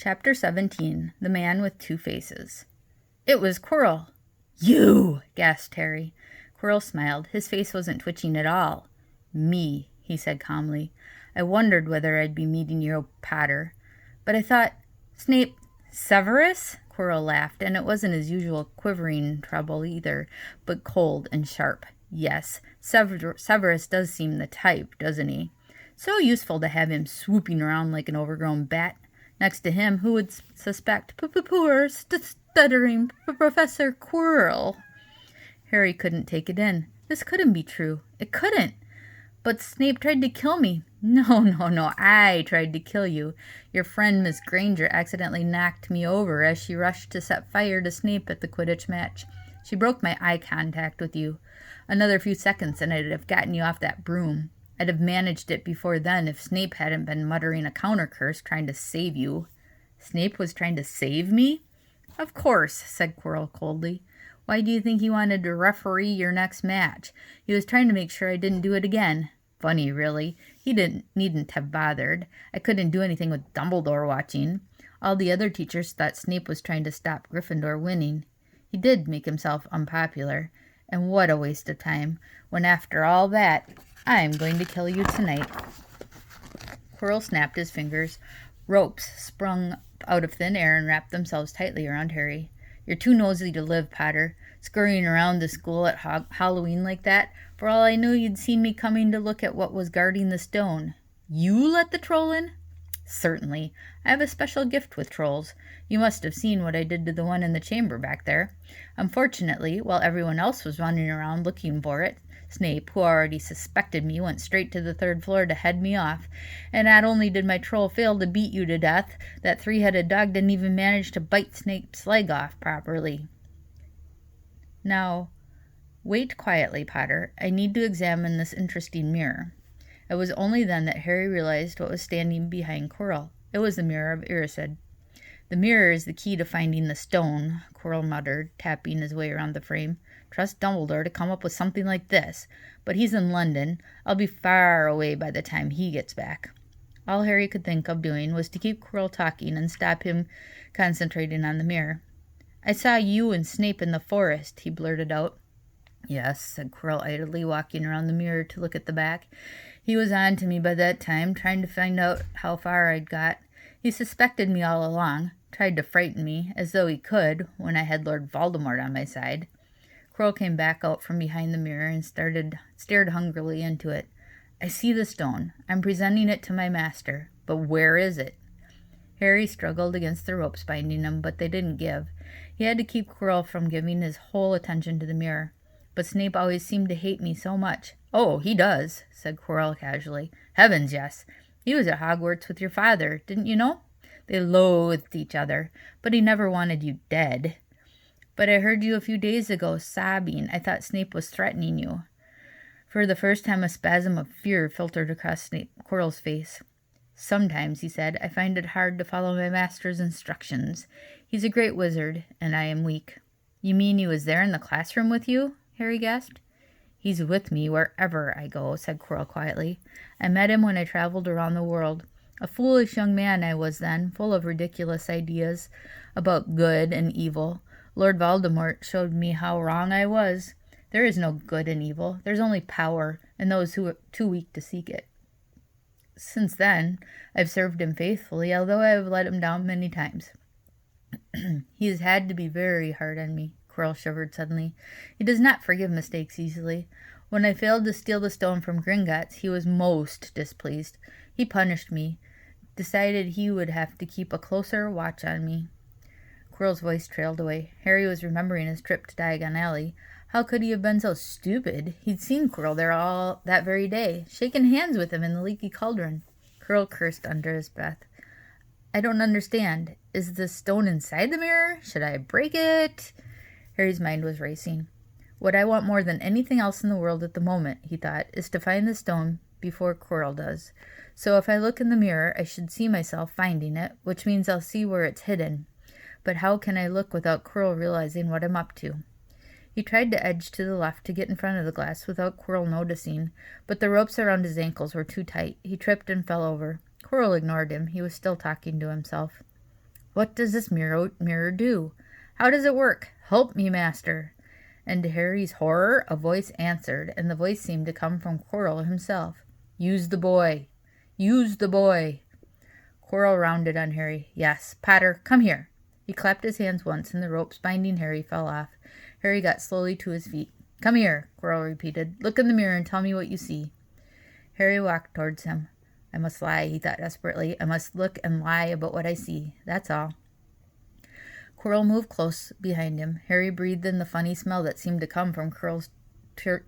Chapter 17. The Man with Two Faces. It was Quirrell. "You!" gasped Harry. Quirrell smiled. His face wasn't twitching at all. "Me," he said calmly. "I wondered whether I'd be meeting you, Potter. But I thought, Snape, Severus?" Quirrell laughed, and it wasn't his usual quivering treble either, but cold and sharp. "Yes, Severus does seem the type, doesn't he? So useful to have him swooping around like an overgrown bat. Next to him, who would suspect poor stuttering Professor Quirrell?" Harry couldn't take it in. This couldn't be true. It couldn't. "But Snape tried to kill me." No, I tried to kill you. Your friend Miss Granger accidentally knocked me over as she rushed to set fire to Snape at the Quidditch match. She broke my eye contact with you. Another few seconds and I'd have gotten you off that broom. I'd have managed it before then if Snape hadn't been muttering a counter curse trying to save you." "Snape was trying to save me?" "Of course," said Quirrell coldly. "Why do you think he wanted to referee your next match? He was trying to make sure I didn't do it again. Funny, really. He needn't have bothered. I couldn't do anything with Dumbledore watching. All the other teachers thought Snape was trying to stop Gryffindor winning. He did make himself unpopular. And what a waste of time, when after all that, I'm going to kill you tonight." Quirrell snapped his fingers. Ropes sprung out of thin air and wrapped themselves tightly around Harry. "You're too nosy to live, Potter. Scurrying around the school at Halloween like that. For all I knew, you'd seen me coming to look at what was guarding the stone." "You let the troll in?" "Certainly. I have a special gift with trolls. You must have seen what I did to the one in the chamber back there. Unfortunately, while everyone else was running around looking for it, Snape, who already suspected me, went straight to the third floor to head me off. And not only did my troll fail to beat you to death, that three-headed dog didn't even manage to bite Snape's leg off properly." "Now, wait quietly, Potter. I need to examine this interesting mirror." It was only then that Harry realized what was standing behind Quirrell. It was the mirror of Erised. "The mirror is the key to finding the stone," Quirrell muttered, tapping his way around the frame. "Trust Dumbledore to come up with something like this. But he's in London. I'll be far away by the time he gets back." All Harry could think of doing was to keep Quirrell talking and stop him concentrating on the mirror. "I saw you and Snape in the forest," he blurted out. "Yes," said Quirrell idly, walking around the mirror to look at the back. "He was on to me by that time, trying to find out how far I'd got. He suspected me all along, tried to frighten me, as though he could, when I had Lord Voldemort on my side." Quirrell came back out from behind the mirror and stared hungrily into it. "I see the stone. I'm presenting it to my master. But where is it?" Harry struggled against the ropes binding him, but they didn't give. He had to keep Quirrell from giving his whole attention to the mirror. "But Snape always seemed to hate me so much." "Oh, he does," said Quirrell casually. "Heavens, yes. He was at Hogwarts with your father, didn't you know? They loathed each other, but he never wanted you dead." "But I heard you a few days ago sobbing. I thought Snape was threatening you." For the first time, a spasm of fear filtered across Quirrell's face. "Sometimes," he said, "I find it hard to follow my master's instructions. He's a great wizard, and I am weak." "You mean he was there in the classroom with you?" Harry gasped. "He's with me wherever I go," said Quirrell quietly. "I met him when I traveled around the world. A foolish young man I was then, full of ridiculous ideas about good and evil. Lord Voldemort showed me how wrong I was. There is no good and evil. There's only power, and those who are too weak to seek it. Since then, I've served him faithfully, although I have let him down many times." "He has had to be very hard on me." Quirrell shivered suddenly. "He does not forgive mistakes easily. When I failed to steal the stone from Gringotts, he was most displeased. He punished me, decided he would have to keep a closer watch on me." Quirrell's voice trailed away. Harry was remembering his trip to Diagon Alley. How could he have been so stupid? He'd seen Quirrell there all that very day, shaken hands with him in the leaky cauldron. Quirrell cursed under his breath. "I don't understand. Is the stone inside the mirror? Should I break it?" Harry's mind was racing. "What I want more than anything else in the world at the moment," he thought, "is to find the stone before Quirrell does. So if I look in the mirror, I should see myself finding it, which means I'll see where it's hidden. But how can I look without Quirrell realizing what I'm up to?" He tried to edge to the left to get in front of the glass without Quirrell noticing, but the ropes around his ankles were too tight. He tripped and fell over. Quirrell ignored him. He was still talking to himself. What does this mirror do? How does it work? Help me, master. And to Harry's horror, a voice answered, and the voice seemed to come from Quirrell himself. Use the boy. Use the boy. Quirrell rounded on Harry. Yes, Potter, come here. He clapped his hands once, and the ropes binding Harry fell off. Harry got slowly to his feet. Come here, Quirrell repeated. Look in the mirror and tell me what you see. Harry walked towards him. I must lie, he thought desperately. I must look and lie about what I see. That's all. Quirrell moved close behind him. Harry breathed in the funny smell that seemed to come from Quirrell's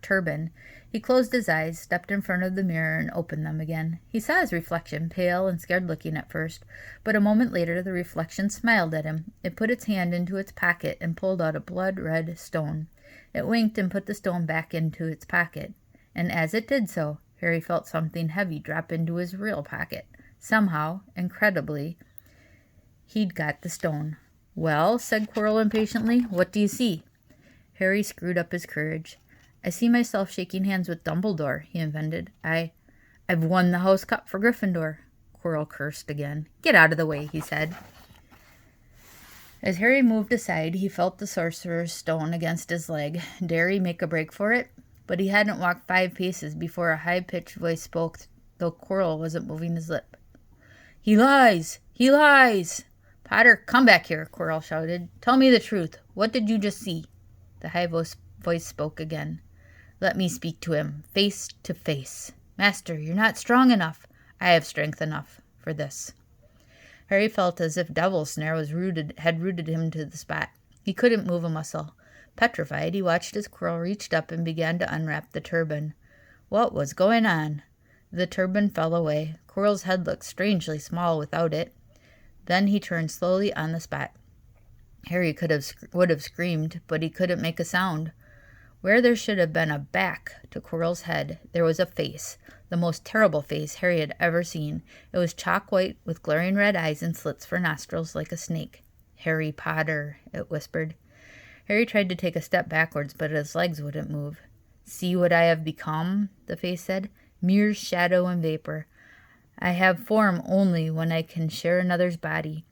turban. He closed his eyes, stepped in front of the mirror, and opened them again. He saw his reflection, pale and scared-looking at first, but a moment later the reflection smiled at him. It put its hand into its pocket and pulled out a blood-red stone. It winked and put the stone back into its pocket, and as it did so, Harry felt something heavy drop into his real pocket. Somehow, incredibly, he'd got the stone. Well, said Quirrell impatiently, what do you see? Harry screwed up his courage. I see myself shaking hands with Dumbledore, he invented. I've won the house cup for Gryffindor. Quirrell cursed again. Get out of the way, he said. As Harry moved aside, he felt the sorcerer's stone against his leg. Dare he make a break for it? But he hadn't walked 5 paces before a high-pitched voice spoke, though Quirrell wasn't moving his lip. He lies! He lies! Potter, come back here, Quirrell shouted. Tell me the truth. What did you just see? The high voice spoke again. Let me speak to him, face to face. Master, you're not strong enough. I have strength enough for this. Harry felt as if Devil's Snare had rooted him to the spot. He couldn't move a muscle. Petrified, he watched as Quirrell reached up and began to unwrap the turban. What was going on? The turban fell away. Quirrell's head looked strangely small without it. Then he turned slowly on the spot. Harry would have screamed, but he couldn't make a sound. Where there should have been a back to Quirrell's head, there was a face, the most terrible face Harry had ever seen. It was chalk white, with glaring red eyes and slits for nostrils like a snake. Harry Potter, it whispered. Harry tried to take a step backwards, but his legs wouldn't move. See what I have become, the face said. Mere shadow and vapor. I have form only when I can share another's body.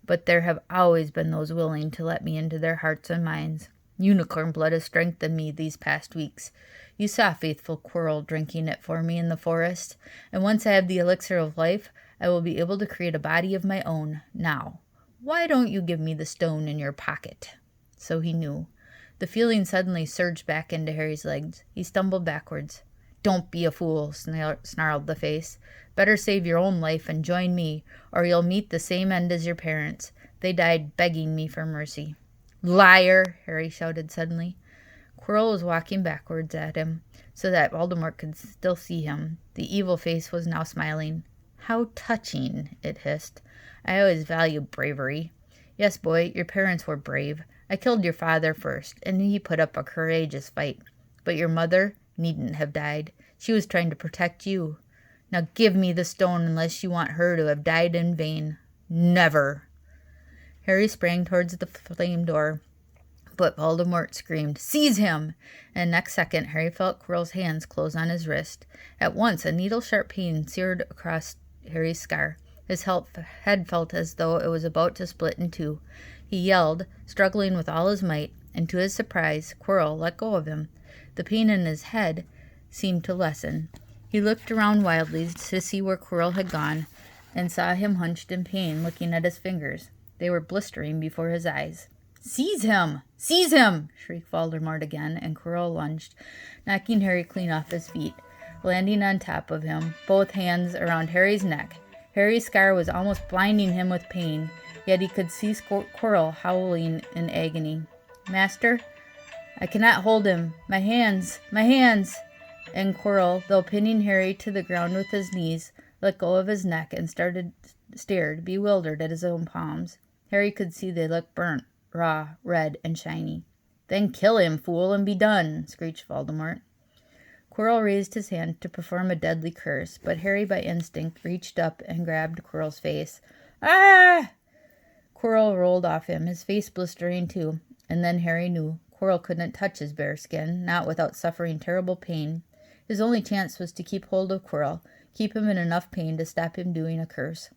But there have always been those willing to let me into their hearts and minds. Unicorn blood has strengthened me these past weeks. You saw faithful Quirrell drinking it for me in the forest, and once I have the elixir of life, I will be able to create a body of my own. Now, why don't you give me the stone in your pocket? So he knew. The feeling suddenly surged back into Harry's legs. He stumbled backwards. Don't be a fool, snarled the face. Better save your own life and join me, or you'll meet the same end as your parents. They died begging me for mercy. Liar! Harry shouted suddenly. Quirrell was walking backwards at him, so that Voldemort could still see him. The evil face was now smiling. How touching, it hissed. I always value bravery. Yes, boy, your parents were brave. I killed your father first, and he put up a courageous fight. But your mother needn't have died. She was trying to protect you. Now give me the stone unless you want her to have died in vain. Never! Harry sprang towards the flame door, but Voldemort screamed, Seize him! And next second, Harry felt Quirrell's hands close on his wrist. At once, a needle-sharp pain seared across Harry's scar. His head felt as though it was about to split in two. He yelled, struggling with all his might, and to his surprise, Quirrell let go of him. The pain in his head seemed to lessen. He looked around wildly to see where Quirrell had gone, and saw him hunched in pain, looking at his fingers. They were blistering before his eyes. Seize him! Seize him! Shrieked Voldemort again, and Quirrell lunged, knocking Harry clean off his feet, landing on top of him, both hands around Harry's neck. Harry's scar was almost blinding him with pain, yet he could see Quirrell howling in agony. Master, I cannot hold him. My hands! My hands! And Quirrell, though pinning Harry to the ground with his knees, let go of his neck and stared, bewildered, at his own palms. Harry could see they looked burnt, raw, red, and shiny. Then kill him, fool, and be done, screeched Voldemort. Quirrell raised his hand to perform a deadly curse, but Harry by instinct reached up and grabbed Quirrell's face. Ah! Quirrell rolled off him, his face blistering too, and then Harry knew Quirrell couldn't touch his bare skin, not without suffering terrible pain. His only chance was to keep hold of Quirrell, keep him in enough pain to stop him doing a curse.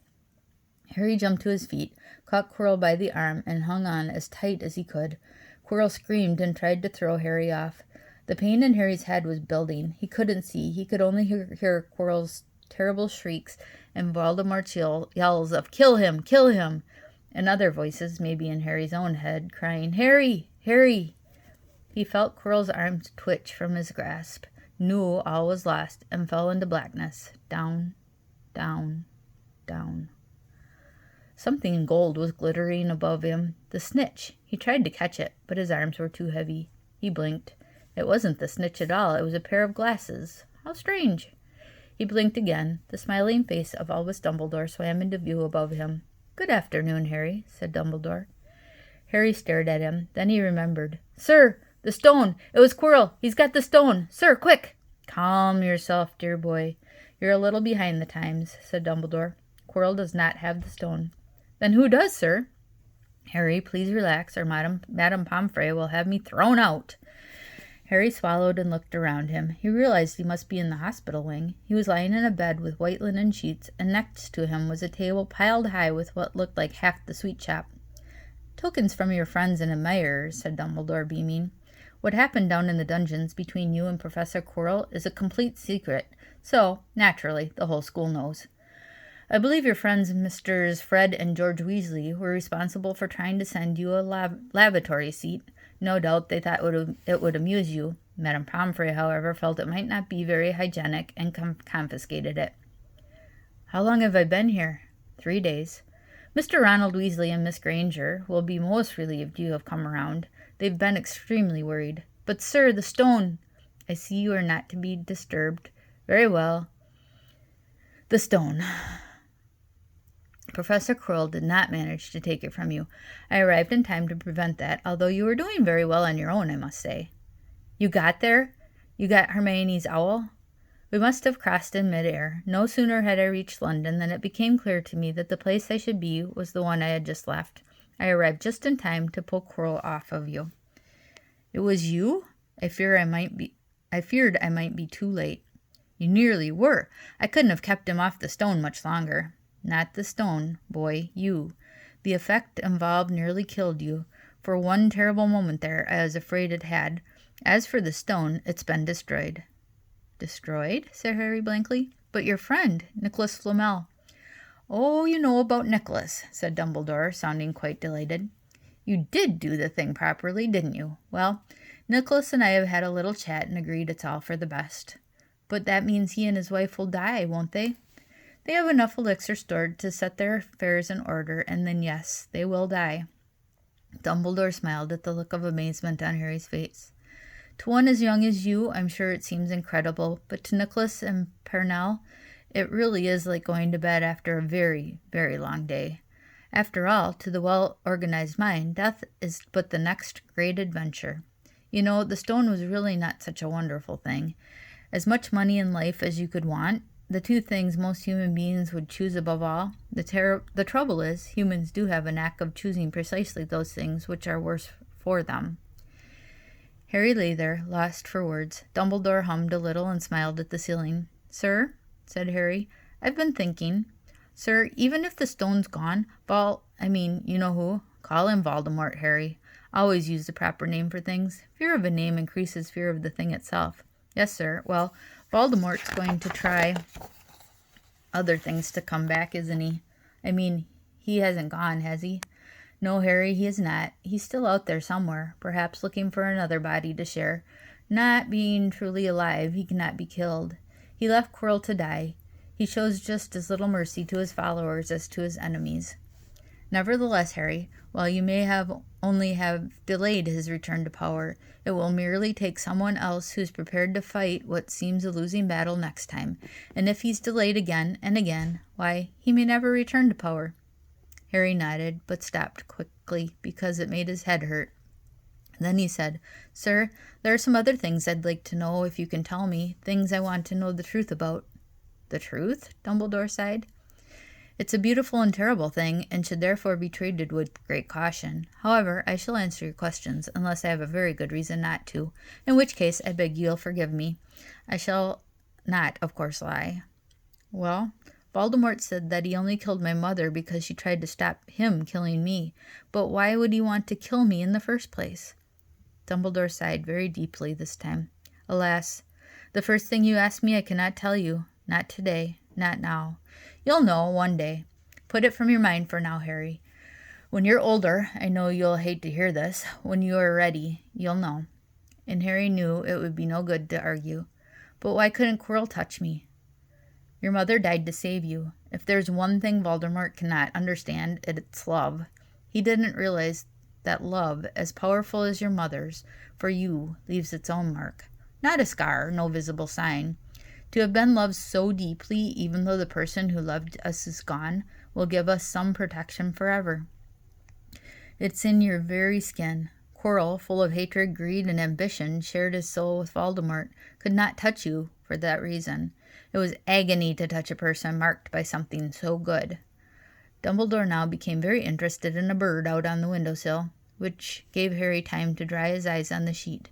Harry jumped to his feet, caught Quirrell by the arm, and hung on as tight as he could. Quirrell screamed and tried to throw Harry off. The pain in Harry's head was building. He couldn't see. He could only hear Quirrell's terrible shrieks and Voldemort's yells of "Kill him! Kill him!" and other voices, maybe in Harry's own head, crying, "Harry! Harry!" He felt Quirrell's arms twitch from his grasp, knew all was lost, and fell into blackness. Down, down, down. Something gold was glittering above him. The snitch. He tried to catch it, but his arms were too heavy. He blinked. It wasn't the snitch at all. It was a pair of glasses. How strange. He blinked again. The smiling face of Albus Dumbledore swam into view above him. "Good afternoon, Harry," said Dumbledore. Harry stared at him. Then he remembered. "Sir, the stone! It was Quirrell! He's got the stone! Sir, quick!" "Calm yourself, dear boy. You're a little behind the times," said Dumbledore. "Quirrell does not have the stone." "Then who does, sir?" "Harry, please relax, or Madame Pomfrey will have me thrown out." Harry swallowed and looked around him. He realized he must be in the hospital wing. He was lying in a bed with white linen sheets, and next to him was a table piled high with what looked like half the sweet shop. "Tokens from your friends and admirers," said Dumbledore, beaming. "What happened down in the dungeons between you and Professor Quirrell is a complete secret, so, naturally, the whole school knows. I believe your friends Messrs. Fred and George Weasley were responsible for trying to send you a lavatory seat. No doubt they thought it would amuse you. Madame Pomfrey, however, felt it might not be very hygienic and confiscated it." "How long have I been here?" 3 days. "Mr. Ronald Weasley and Miss Granger will be most relieved you have come around. They've been extremely worried. But, sir, the stone—" "I see you are not to be disturbed. Very well. The stone. Professor Quirrell did not manage to take it from you. I arrived in time to prevent that, although you were doing very well on your own, I must say." "You got there? You got Hermione's owl?" "We must have crossed in mid-air. No sooner had I reached London than it became clear to me that the place I should be was the one I had just left. I arrived just in time to pull Quirrell off of you." "It was you? I feared I might be too late." "You nearly were. I couldn't have kept him off the stone much longer." "Not the stone, boy, you. The effect involved nearly killed you. For one terrible moment there, I was afraid it had. As for the stone, it's been destroyed." "Destroyed?" said Harry blankly. "But your friend, Nicholas Flamel." "Oh, you know about Nicholas," said Dumbledore, sounding quite delighted. "You did do the thing properly, didn't you? Well, Nicholas and I have had a little chat and agreed it's all for the best." "But that means he and his wife will die, won't they?" "They have enough elixir stored to set their affairs in order, and then, yes, they will die." Dumbledore smiled at the look of amazement on Harry's face. "To one as young as you, I'm sure it seems incredible, but to Nicholas and Pernell, it really is like going to bed after a very, very long day. After all, to the well-organized mind, death is but the next great adventure. You know, the stone was really not such a wonderful thing. As much money in life as you could want, the two things most human beings would choose above all. The trouble is, humans do have a knack of choosing precisely those things which are worse for them." Harry lay there, lost for words. Dumbledore hummed a little and smiled at the ceiling. "Sir," said Harry, "I've been thinking. Sir, even if the stone's gone, you know who. Call him Voldemort, Harry. Always use the proper name for things. Fear of a name increases fear of the thing itself." "Yes, sir. Well, Voldemort's going to try other things to come back, isn't he? He hasn't gone, has he?" "No, Harry, he is not. He's still out there somewhere, perhaps looking for another body to share. Not being truly alive, he cannot be killed. He left Quirrell to die. He shows just as little mercy to his followers as to his enemies." "Nevertheless, Harry, while you may only have delayed his return to power, it will merely take someone else who's prepared to fight what seems a losing battle next time. And if he's delayed again and again, why, he may never return to power." Harry nodded, but stopped quickly because it made his head hurt. Then he said, "Sir, there are some other things I'd like to know if you can tell me, things I want to know the truth about." "The truth?" Dumbledore sighed. "It's a beautiful and terrible thing, and should therefore be treated with great caution. However, I shall answer your questions, unless I have a very good reason not to, in which case I beg you'll forgive me. I shall not, of course, lie." "Well, Voldemort said that he only killed my mother because she tried to stop him killing me. But why would he want to kill me in the first place?" Dumbledore sighed very deeply this time. "Alas, the first thing you ask me I cannot tell you. Not today. Not now. You'll know one day. Put it from your mind for now, Harry. When you're older, I know you'll hate to hear this, when you are ready, you'll know." And Harry knew it would be no good to argue. "But why couldn't Quirrell touch me?" "Your mother died to save you. If there's one thing Voldemort cannot understand, it's love. He didn't realize that love, as powerful as your mother's, for you, leaves its own mark. Not a scar, no visible sign. To have been loved so deeply, even though the person who loved us is gone, will give us some protection forever. It's in your very skin. Quirrell, full of hatred, greed, and ambition, shared his soul with Voldemort, could not touch you for that reason. It was agony to touch a person marked by something so good." Dumbledore now became very interested in a bird out on the windowsill, which gave Harry time to dry his eyes on the sheet.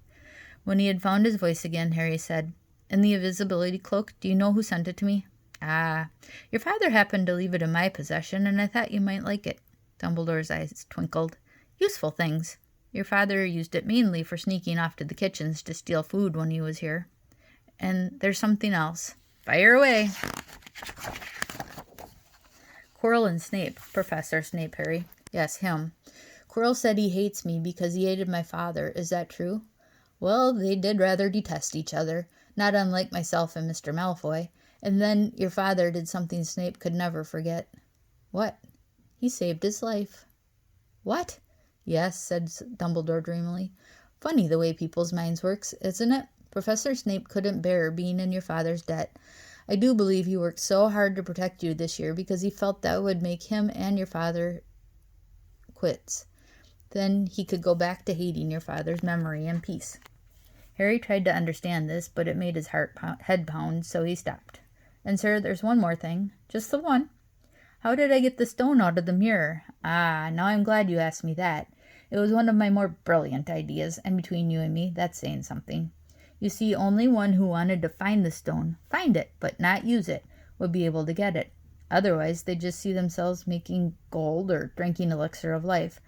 When he had found his voice again, Harry said, "In the invisibility cloak, do you know who sent it to me?" "Ah, your father happened to leave it in my possession, and I thought you might like it." Dumbledore's eyes twinkled. "Useful things. Your father used it mainly for sneaking off to the kitchens to steal food when he was here. And there's something else. Fire away." "Quirrell and Snape, Professor Snape, Harry." "Yes, him. Quirrell said he hates me because he hated my father. Is that true?" "Well, they did rather detest each other, not unlike myself and Mr. Malfoy. And then your father did something Snape could never forget." "What?" "He saved his life." "What?" "Yes," said Dumbledore dreamily. "Funny the way people's minds works, isn't it? Professor Snape couldn't bear being in your father's debt. I do believe he worked so hard to protect you this year because he felt that would make him and your father quits. Then he could go back to hating your father's memory in peace." Harry tried to understand this, but it made his head pound, so he stopped. "And, sir, there's one more thing. Just the one. How did I get the stone out of the mirror?" "Ah, now I'm glad you asked me that. It was one of my more brilliant ideas, and between you and me, that's saying something. You see, only one who wanted to find the stone, find it, but not use it, would be able to get it. Otherwise, they'd just see themselves making gold or drinking elixir of life.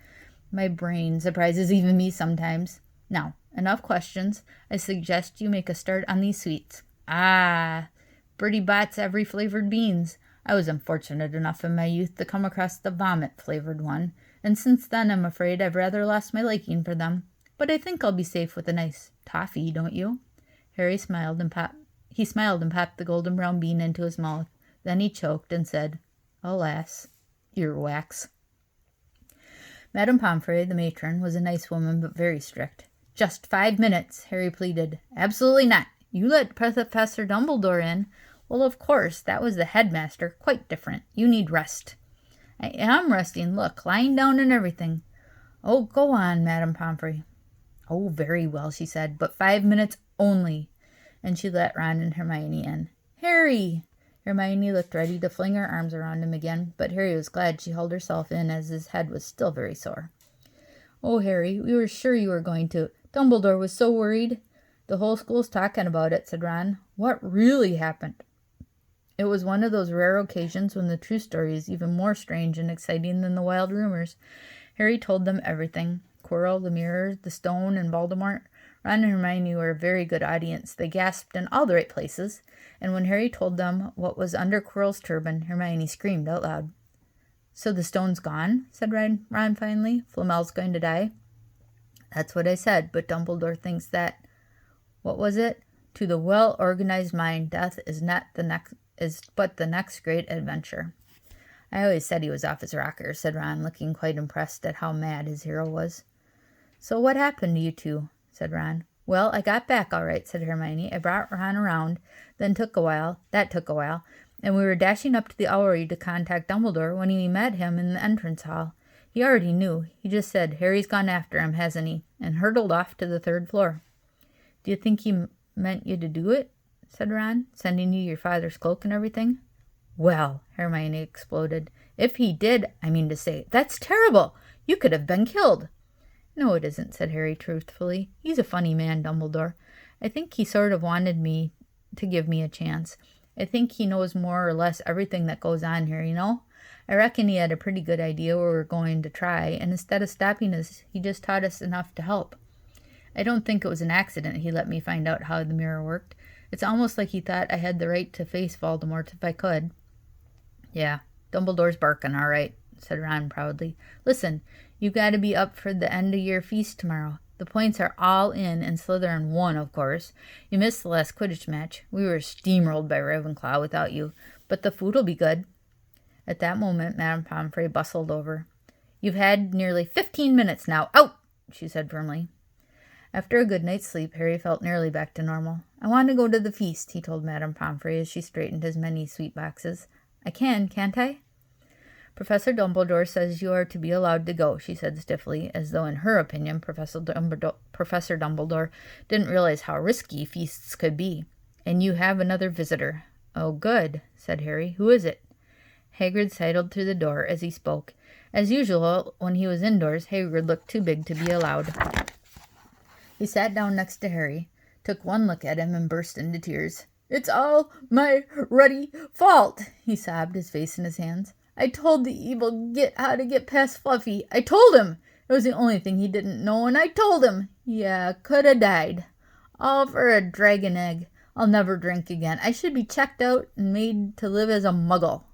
My brain surprises even me sometimes. Now, enough questions. I suggest you make a start on these sweets." "Ah, Bertie Bott's every flavored beans. I was unfortunate enough in my youth to come across the vomit-flavored one, and since then I'm afraid I've rather lost my liking for them. But I think I'll be safe with a nice toffee, don't you?" Harry smiled and popped the golden brown bean into his mouth. Then he choked and said, "Alas, earwax." Madame Pomfrey, the matron, was a nice woman but very strict. "Just 5 minutes," Harry pleaded. "Absolutely not. You let Professor Dumbledore in." "Well, of course, that was the headmaster. Quite different. You need rest." "I am resting. Look, lying down and everything." "Oh, go on, Madame Pomfrey." "Oh, very well," she said, "but 5 minutes only." And she let Ron and Hermione in. "Harry!" Hermione looked ready to fling her arms around him again, but Harry was glad she held herself in as his head was still very sore. "Oh, Harry, we were sure you were going to. Dumbledore was so worried." "The whole school's talking about it," said Ron. "What really happened?" It was one of those rare occasions when the true story is even more strange and exciting than the wild rumors. Harry told them everything. Quirrell, the mirror, the stone, and Voldemort. Ron and Hermione were a very good audience. They gasped in all the right places, and when Harry told them what was under Quirrell's turban, Hermione screamed out loud. "So the stone's gone?" said Ron finally. "Flamel's going to die?" "That's what I said, but Dumbledore thinks that—" What was it? "To the well-organized mind, death is but the next great adventure." "I always said he was off his rocker," said Ron, looking quite impressed at how mad his hero was. "So what happened to you two?" said Ron. "Well, I got back all right," said Hermione. "I brought Ron around. That took a while, and we were dashing up to the Owlery to contact Dumbledore when we met him in the entrance hall. He already knew. He just said, 'Harry's gone after him, hasn't he?' and hurtled off to the 3rd floor." "Do you think he meant you to do it?" said Ron, "sending you your father's cloak and everything?" "Well," Hermione exploded, "if he did, I mean to say, that's terrible! You could have been killed." "No, it isn't," said Harry truthfully. "He's a funny man, Dumbledore. I think he sort of wanted me to give me a chance. I think he knows more or less everything that goes on here, you know? I reckon he had a pretty good idea where we're going to try, and instead of stopping us, he just taught us enough to help. I don't think it was an accident he let me find out how the mirror worked. It's almost like he thought I had the right to face Voldemort if I could. Yeah, Dumbledore's barking, all right, said Ron proudly. Listen, you've got to be up for the end-of-year feast tomorrow. The points are all in, and Slytherin won, of course. You missed the last Quidditch match. We were steamrolled by Ravenclaw without you, but the food will be good. At that moment, Madame Pomfrey bustled over. You've had nearly 15 minutes now. Out, she said firmly. After a good night's sleep, Harry felt nearly back to normal. I want to go to the feast, he told Madame Pomfrey as she straightened his many sweet boxes. I can, can't I? Professor Dumbledore says you are to be allowed to go, she said stiffly, as though in her opinion Professor Dumbledore didn't realize how risky feasts could be. And you have another visitor. Oh, good, said Harry. Who is it? Hagrid sidled through the door as he spoke. As usual, when he was indoors, Hagrid looked too big to be allowed. He sat down next to Harry, took one look at him, and burst into tears. It's all my ruddy fault, he sobbed, his face in his hands. I told the evil git how to get past Fluffy. I told him. It was the only thing he didn't know, and I told him. Yeah, could have died. All for a dragon egg. I'll never drink again. I should be checked out and made to live as a muggle.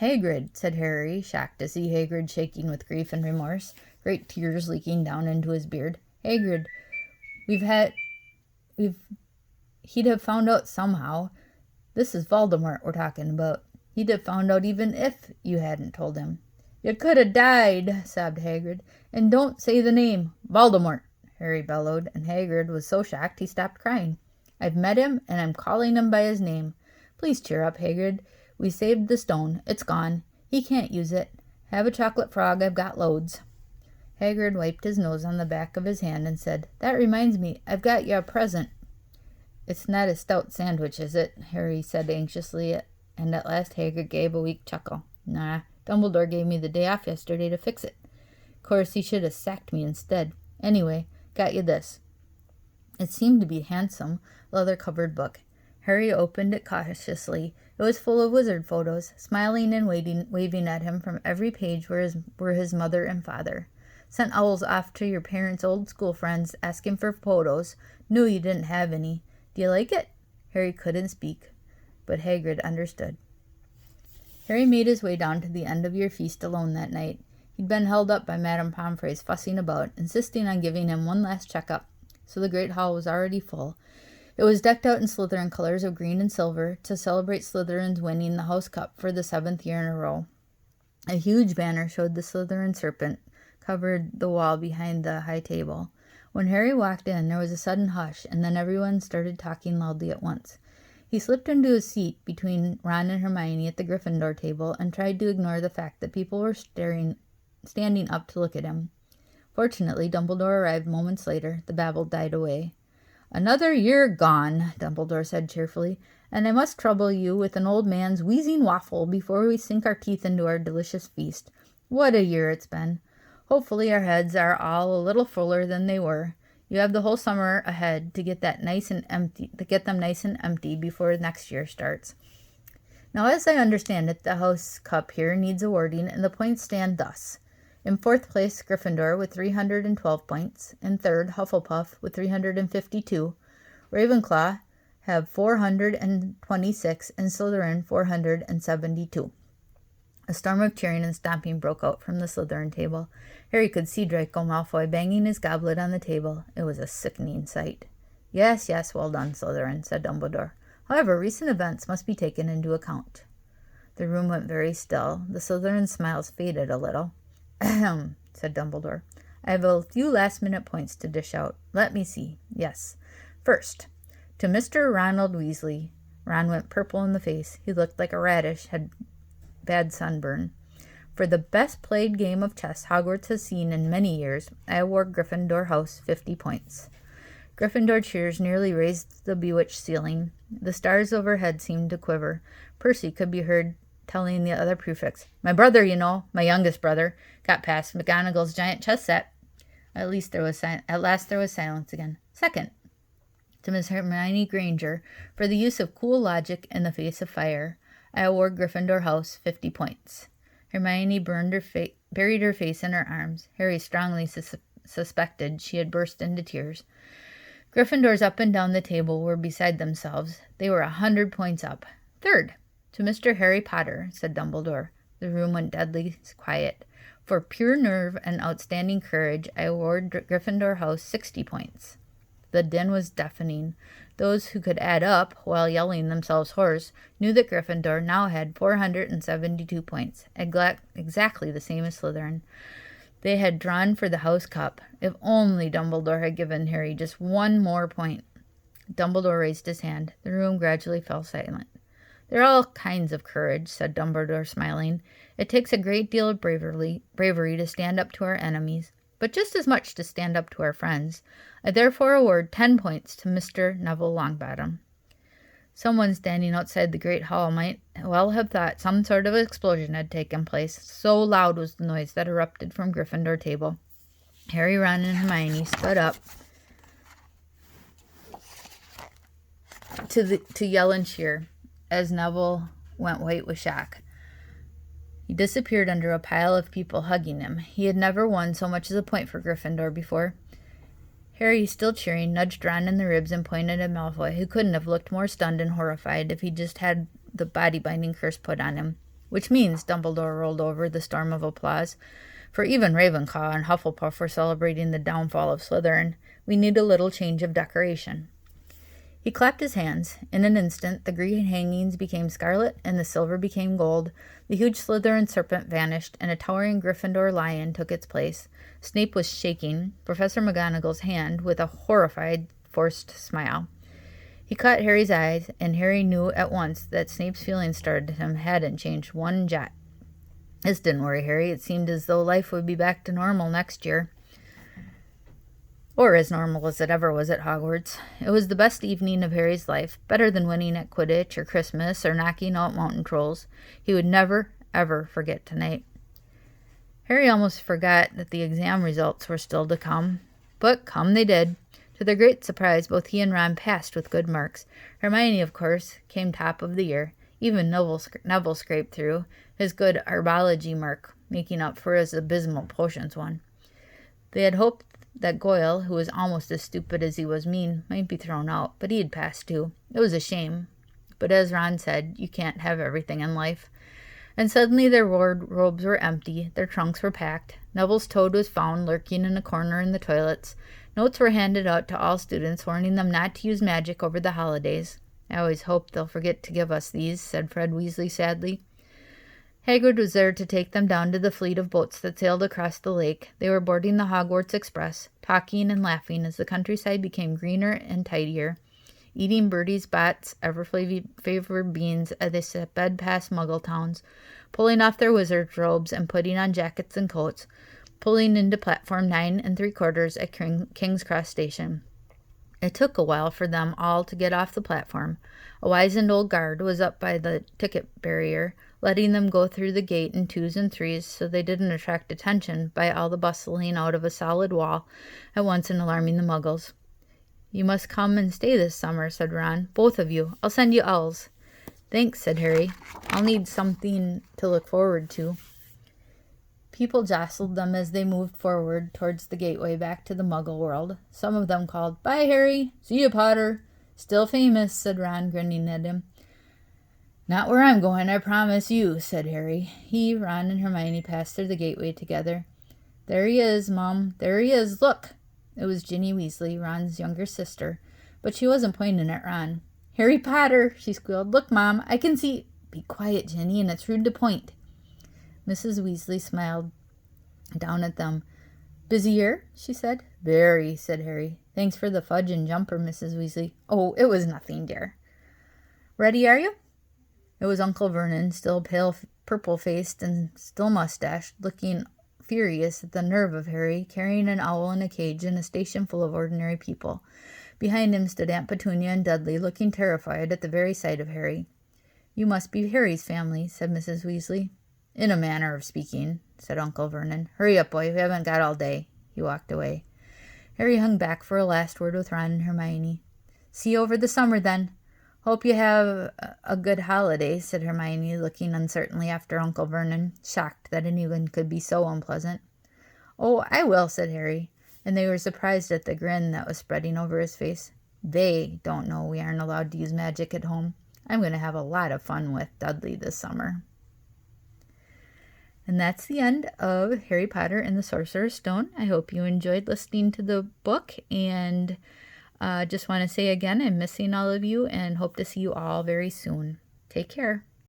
Hagrid, said Harry, shocked to see Hagrid shaking with grief and remorse, great tears leaking down into his beard. Hagrid, he'd have found out somehow. This is Voldemort we're talking about. He'd have found out even if you hadn't told him. You could have died, sobbed Hagrid. And don't say the name. Voldemort, Harry bellowed, and Hagrid was so shocked he stopped crying. I've met him, and I'm calling him by his name. Please cheer up, Hagrid. We saved the stone. It's gone. He can't use it. Have a chocolate frog. I've got loads. Hagrid wiped his nose on the back of his hand and said, That reminds me, I've got you a present. It's not a stout sandwich, is it? Harry said anxiously, and at last Hagrid gave a weak chuckle. Nah, Dumbledore gave me the day off yesterday to fix it. Of course, he should have sacked me instead. Anyway, got you this. It seemed to be a handsome, leather-covered book. Harry opened it cautiously. It was full of wizard photos. Smiling and waving at him from every page were his mother and father. Sent owls off to your parents' old school friends, asking for photos. Knew you didn't have any. Do you like it? Harry couldn't speak, but Hagrid understood. Harry made his way down to the end-of-year feast alone that night. He'd been held up by Madame Pomfrey's fussing about, insisting on giving him one last checkup, so the great hall was already full. It was decked out in Slytherin colors of green and silver to celebrate Slytherin's winning the House Cup for the 7th year in a row. A huge banner showed the Slytherin serpent covered the wall behind the high table. When Harry walked in, there was a sudden hush, and then everyone started talking loudly at once. He slipped into his seat between Ron and Hermione at the Gryffindor table and tried to ignore the fact that people were standing up to look at him. Fortunately, Dumbledore arrived moments later. The babble died away. Another year gone, Dumbledore said cheerfully, and I must trouble you with an old man's wheezing waffle before we sink our teeth into our delicious feast. What a year it's been. Hopefully our heads are all a little fuller than they were. You have the whole summer ahead to get them nice and empty before next year starts. Now, as I understand it, the House Cup here needs awarding, and the points stand thus. In 4th place, Gryffindor with 312 points. In 3rd, Hufflepuff with 352. Ravenclaw have 426, and Slytherin 472. A storm of cheering and stomping broke out from the Slytherin table. Harry could see Draco Malfoy banging his goblet on the table. It was a sickening sight. Yes, well done, Slytherin, said Dumbledore. However, recent events must be taken into account. The room went very still. The Slytherin smiles faded a little. Ahem, said Dumbledore. I have a few last-minute points to dish out. Let me see. Yes. First, to Mr. Ronald Weasley. Ron went purple in the face. He looked like a radish, had bad sunburn. For the best played game of chess Hogwarts has seen in many years, I award Gryffindor House 50 points. Gryffindor cheers nearly raised the bewitched ceiling. The stars overhead seemed to quiver. Percy could be heard telling the other prefects, My brother, you know, my youngest brother, got past McGonagall's giant chess set. At last there was silence again. Second, To Miss Hermione Granger, for the use of cool logic in the face of fire, I award Gryffindor House 50 points. Hermione buried her face in her arms. Harry strongly suspected she had burst into tears. Gryffindors up and down the table were beside themselves. They were 100 points up. Third, to Mr. Harry Potter, said Dumbledore. The room went deadly quiet. For pure nerve and outstanding courage, I award Gryffindor House 60 points. The din was deafening. Those who could add up, while yelling themselves hoarse, knew that Gryffindor now had 472 points, exactly the same as Slytherin. They had drawn for the house cup. If only Dumbledore had given Harry just one more point. Dumbledore raised his hand. The room gradually fell silent. There are all kinds of courage, said Dumbledore, smiling. It takes a great deal of bravery to stand up to our enemies, but just as much to stand up to our friends. I therefore award 10 points to Mr. Neville Longbottom. Someone standing outside the great hall might well have thought some sort of explosion had taken place. So loud was the noise that erupted from Gryffindor table. Harry, Ron, and Hermione stood up to yell and cheer as Neville went white with shock. He disappeared under a pile of people hugging him. He had never won so much as a point for Gryffindor before. Harry, still cheering, nudged Ron in the ribs and pointed at Malfoy, who couldn't have looked more stunned and horrified if he just had the body-binding curse put on him. Which means, Dumbledore rolled over the storm of applause, for even Ravenclaw and Hufflepuff were celebrating the downfall of Slytherin. We need a little change of decoration. He clapped his hands. In an instant, the green hangings became scarlet and the silver became gold. The huge Slytherin serpent vanished, and a towering Gryffindor lion took its place. Snape was shaking Professor McGonagall's hand with a horrified, forced smile. He caught Harry's eyes, and Harry knew at once that Snape's feelings toward him hadn't changed one jot. This didn't worry Harry. It seemed as though life would be back to normal next year. Or as normal as it ever was at Hogwarts. It was the best evening of Harry's life, better than winning at Quidditch or Christmas or knocking out mountain trolls. He would never, ever forget tonight. Harry almost forgot that the exam results were still to come. But come they did. To their great surprise, both he and Ron passed with good marks. Hermione, of course, came top of the year. Even Neville scraped through, his good herbology mark making up for his abysmal potions one. They had hoped that Goyle, who was almost as stupid as he was mean, might be thrown out, but he had passed too. It was a shame. But as Ron said, you can't have everything in life. And suddenly their wardrobes were empty, their trunks were packed. Neville's toad was found lurking in a corner in the toilets. Notes were handed out to all students, warning them not to use magic over the holidays. I always hope they'll forget to give us these, said Fred Weasley sadly. Hagrid was there to take them down to the fleet of boats that sailed across the lake. They were boarding the Hogwarts Express, talking and laughing as the countryside became greener and tidier, eating Bertie's Bot's ever-favored beans as they sped past Muggle towns, pulling off their wizard's robes and putting on jackets and coats, pulling into platform 9 3/4 at King's Cross Station. It took a while for them all to get off the platform. A wizened old guard was up by the ticket barrier, letting them go through the gate in 2s and 3s so they didn't attract attention by all the bustling out of a solid wall at once and alarming the Muggles. You must come and stay this summer, said Ron. Both of you. I'll send you owls. Thanks, said Harry. I'll need something to look forward to. People jostled them as they moved forward towards the gateway back to the Muggle world. Some of them called, Bye, Harry. See you, Potter. Still famous, said Ron, grinning at him. Not where I'm going, I promise you, said Harry. He, Ron, and Hermione passed through the gateway together. There he is, Mom. There he is. Look. It was Ginny Weasley, Ron's younger sister, but she wasn't pointing at Ron. Harry Potter, she squealed. Look, Mom, I can see. Be quiet, Ginny, and it's rude to point. Mrs. Weasley smiled down at them. Busy year? She said. Very, said Harry. Thanks for the fudge and jumper, Mrs. Weasley. Oh, it was nothing, dear. Ready, are you? It was Uncle Vernon, still pale, purple-faced and still mustached, looking furious at the nerve of Harry, carrying an owl in a cage in a station full of ordinary people. Behind him stood Aunt Petunia and Dudley, looking terrified at the very sight of Harry. You must be Harry's family, said Mrs. Weasley. In a manner of speaking, said Uncle Vernon. Hurry up, boy, we haven't got all day. He walked away. Harry hung back for a last word with Ron and Hermione. See you over the summer, then. Hope you have a good holiday, said Hermione, looking uncertainly after Uncle Vernon, shocked that anyone could be so unpleasant. Oh, I will, said Harry, and they were surprised at the grin that was spreading over his face. They don't know we aren't allowed to use magic at home. I'm going to have a lot of fun with Dudley this summer. And that's the end of Harry Potter and the Sorcerer's Stone. I hope you enjoyed listening to the book, and just want to say again, I'm missing all of you and hope to see you all very soon. Take care.